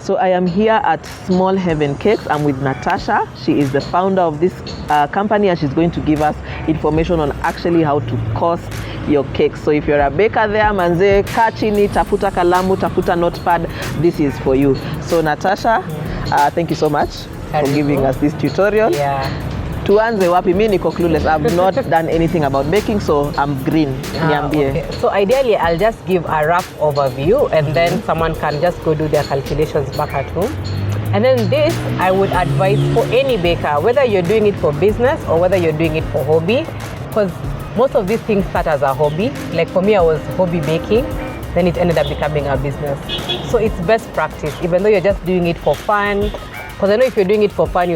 So I am here at Small Heaven Cakes. I'm with Natasha. She is the founder of this company, and she's going to give us information on actually how to cost your cakes. So if you're a baker there, manze, kaa chini, tafuta kalamu, tafuta notepad, this is for you. So Natasha, thank you so much for giving us this tutorial. Yeah. Tuanze wapi? Mimi niko clueless. I've not done anything about baking, so I'm green. Okay. So ideally, I'll just give a rough overview, and then someone can just go do their calculations back at home. And then this, I would advise for any baker, whether you're doing it for business or whether you're doing it for hobby, because most of these things start as a hobby. Like for me, I was hobby baking, then it ended up becoming a business. So it's best practice, even though you're just doing it for fun. Because I know if you're doing it for fun,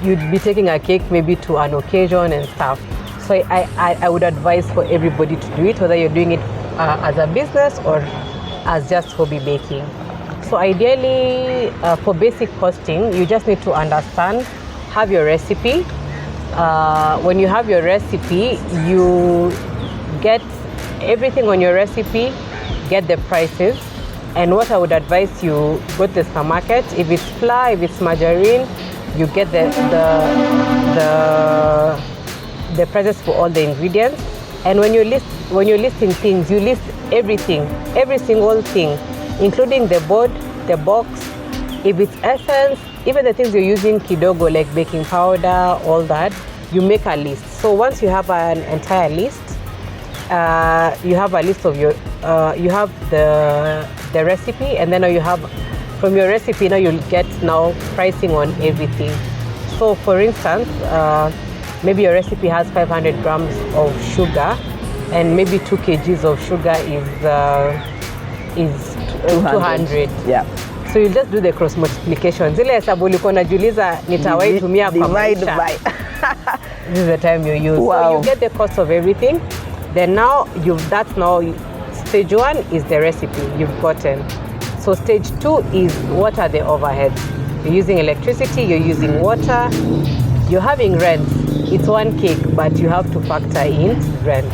you'd be taking a cake maybe to an occasion and stuff. So I would advise for everybody to do it, whether you're doing it as a business or as just hobby baking. So ideally, for basic costing, you just need to understand, have your recipe. When you have your recipe, you get everything on your recipe, get the prices. And what I would advise you, go to the supermarket. If it's flour, if it's margarine, you get the prices for all the ingredients. And when you're listing things, you list everything, every single thing, including the board, the box, if it's essence, even the things you're using kidogo, like baking powder, all that, you make a list. So once you have an entire list, you have a list of your, you have the recipe, and then you have, from your recipe, now you'll get now pricing on everything. So for instance, maybe your recipe has 500 grams of sugar, and maybe 2 kgs of sugar is 200. Yeah. So you just do the cross multiplication. Zile hesabu ulikuwa unajiuliza nitawahi tumia kwa maisha. This is the time you use. Wow. So you get the cost of everything. Then now that's now stage 1 is the recipe you've gotten. So stage 2 is what are the overheads. You're using electricity, you're using water, you're having rent. It's one cake, but you have to factor in rent.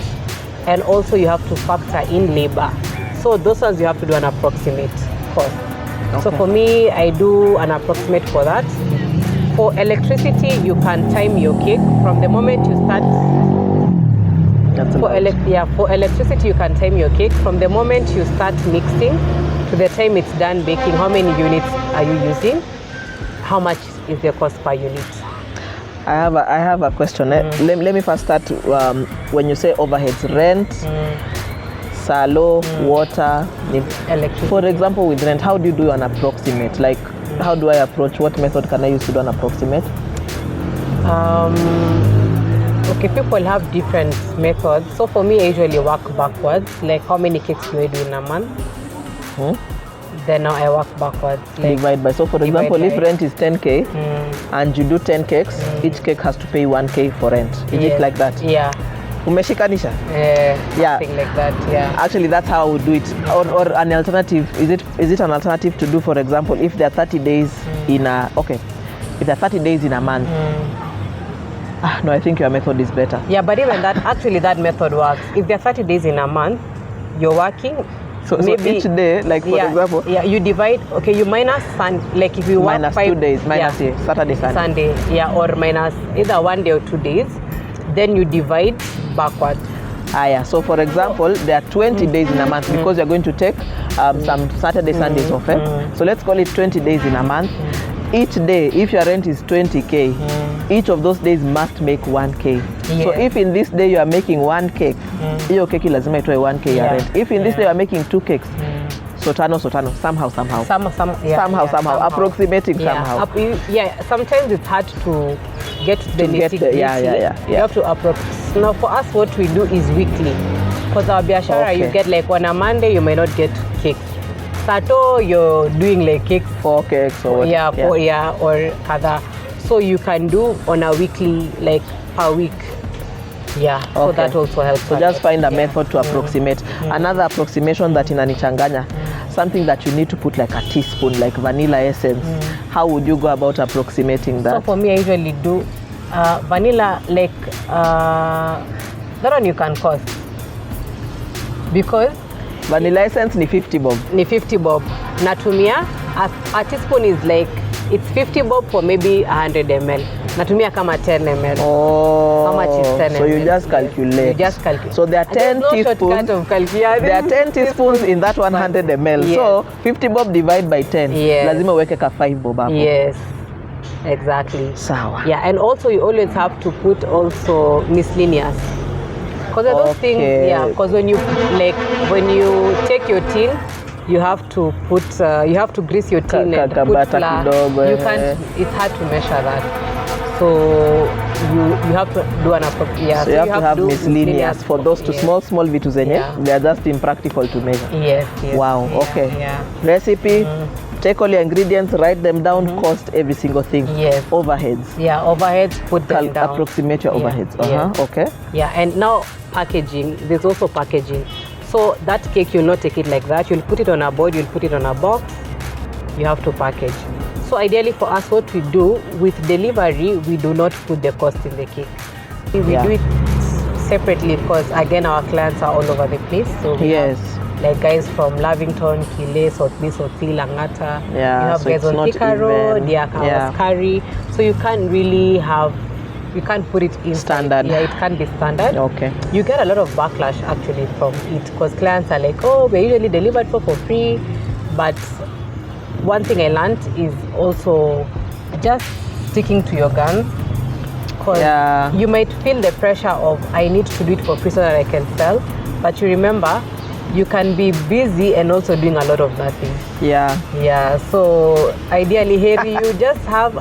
And also you have to factor in labor. So those ones you have to do an approximate cost. Okay. So for me, I do an approximate for that. For electricity, you can time your cake from the moment you start. For electricity, you can time your cake from the moment you start mixing to the time it's done baking. How many units are you using? How much is the cost per unit? I have a question. Let me first start. When you say overheads, rent, salo, water, electricity. For example, with rent, how do you do an approximate? Like, how do I approach? What method can I use to do an approximate? Okay, people have different methods. So for me, I usually work backwards. Like, how many cakes do I do in a month? Then now I work backwards. Like divide by. So for example, if rent is 10K and you do 10 cakes, each cake has to pay 1K for rent. Is it like that? Yeah. Umeshikanisha? Something like that, yeah. Actually, that's how I would do it. Or an alternative, is it an alternative to do, for example, if there are 30 days in a, if there are 30 days in a month, no, I think your method is better. Yeah, but even that, actually that method works. If there are 30 days in a month, you're working. So each day, like for example. Yeah, you divide, you minus, like if you work minus 2 days, Saturday, Sunday, or minus either 1 day or 2 days, then you divide backwards. So for example, there are 20 days in a month because you're going to take some Saturday, Sundays off. So let's call it 20 days in a month. Each day, if your rent is 20K, each of those days must make 1K. So if in this day you are making 1 cake, hiyo keki lazima itoe 1K ya rent. If in this day you are making 2 cakes, somehow, approximating somehow. Sometimes it's hard to get the nitty-gritty. You have to approximate. Now for us, what we do is weekly. Because our biashara, you get like on a Monday, you may not get cakes. Sato, you're doing like cakes. 4 cakes or what? Or kada. So you can do on a weekly, like per week. So that also helps. So just find a method to approximate. Another approximation that inanichanganya, something that you need to put like a teaspoon, like vanilla essence. How would you go about approximating that? So for me, I usually do vanilla, like that one you can cost. Because vanilla essence ni 50 bob. Natumia a teaspoon is like, it's 50 bob for maybe 100 ml. Natumia kama 10 ml. Oh, how much is 10 ml? So you just calculate. You just calculate. So there are 10 teaspoons. There are 10 teaspoons in that 100 ml. Yes. So 50 bob divided by 10. Yes. Lazima uweke ka 5 bob hapo. Yes. Exactly. Sawa. Yeah, and also you always have to put also miscellaneous. Because those things, yeah, because when you take your tin, you have to put you have to grease your tin and put flour. You can't, it's hard to measure that. So you have to do an appropriate. So you have to have miscellaneous for those two small vitu zenye. They are just impractical to measure. Yes. Wow, yeah, okay. Yeah. Recipe, take all your ingredients, write them down, cost every single thing. Yes. Overheads. Yeah, overheads, put them down. Approximate your overheads. Okay. Yeah, and now packaging, there's also packaging. So that cake, you'll not take it like that. You'll put it on a board, you'll put it on a box. You have to package. So ideally for us, what we do with delivery, we do not put the cost in the cake. We do it separately because again, our clients are all over the place. So we have, like guys from Lavington, Kile, Sotbi, Soti, Langata. You have so guys on Thika Road, Kawaskari. So you can't really have, you can't put it in standard. Yeah, it can't be standard. Okay. You get a lot of backlash actually from it because clients are like, oh, we're usually delivered for free. But one thing I learned is also just sticking to your guns. Because you might feel the pressure of, I need to do it for free so that I can sell. But you remember, you can be busy and also doing a lot of nothing. Yeah. So ideally, Harry, you just have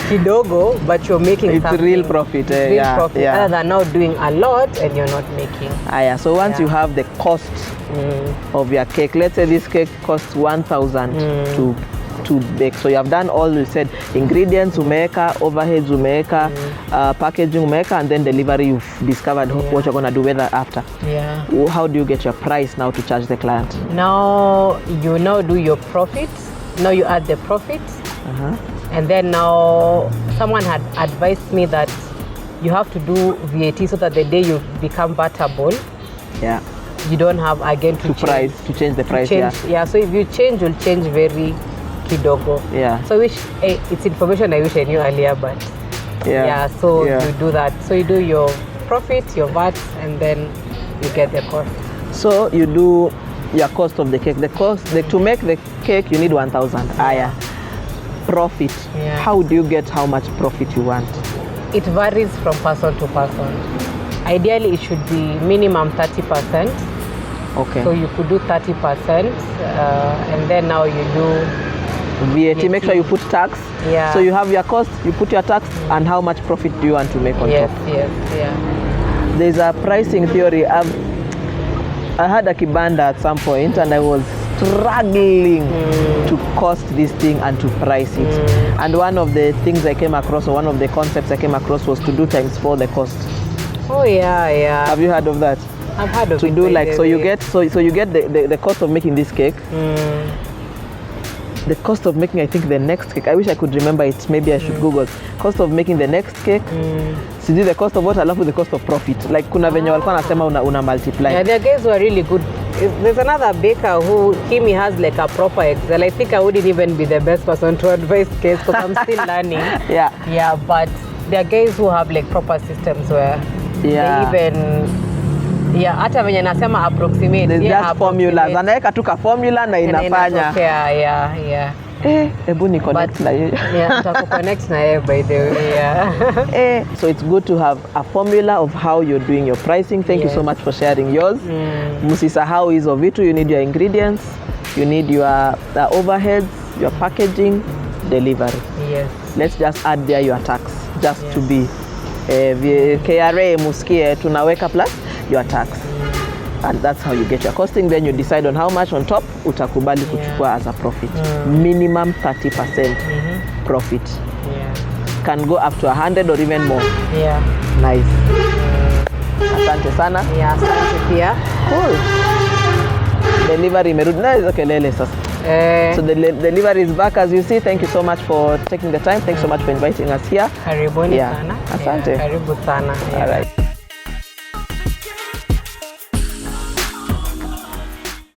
kidogo, but you're making it's something. Real profit. Real profit. Other than now doing a lot and you're not making. So once you have the cost of your cake, let's say this cake costs 1,000 to bake. So you have done all you said, ingredients umeweka, overheads umeweka, packaging umeweka, and then delivery you've discovered what you're going to do with that after. How do you get your price now to charge the client? Now you do your profits. Now you add the profits. And then now someone had advised me that you have to do VAT so that the day you become battable, you don't have again to change the price. So if you change, you'll change very kidogo. So it's information I wish I knew earlier, but so you do that. So you do your profit, your VAT, and then you get the cost. So you do your cost of the cake. The cost to make the cake you need 1,000. Profit. How do you get how much profit you want? It varies from person to person. Ideally, it should be minimum 30%. Okay. So you could do 30%, and then now you do VAT. Make sure you put tax. So you have your cost, you put your tax, and how much profit do you want to make on top? There's a pricing theory. I had a kibanda at some point, and I was struggling to cost this thing and to price it. And one of the things I came across, or one of the concepts I came across, was to do ×4 the cost. Oh yeah. Have you heard of that? I've heard of it. To do like, so you get the cost of making this cake. The cost of making, I think, the next cake. I wish I could remember it. Maybe I should Google. Cost of making the next cake. Sijui the cost of what, alafu the cost of profit. Like kuna venye walikuwa nasema una multiply. Yeah, the guys were really good. There's another baker who he has like a proper Excel. I think I wouldn't even be the best person to advise cakes because I'm still learning. But there are guys who have like proper systems where they even hata venye nasema approximate. There's just formulas. Anaweka tu ka formula na inafanya. Ebu ni connect na yeye. Connect na yeye by the way. So it's good to have a formula of how you're doing your pricing. Thank you so much for sharing yours. Msisahau hizo vitu. You need your ingredients, you need your overheads, your packaging, delivery. Let's just add there your tax just to be KRA musikie tunaweka plus your tax. And that's how you get your costing. Then you decide on how much on top utakubali kuchukua as a profit. Minimum 30% profit. Can go up to 100 or even more. Nice. Asante sana. Asante pia. Cool. Delivery imerudi na hizo kelele sasa. So the delivery is back, as you see. Thank you so much for taking the time. Thanks so much for inviting us here. Karibuni sana. Asante. Karibu sana. All right.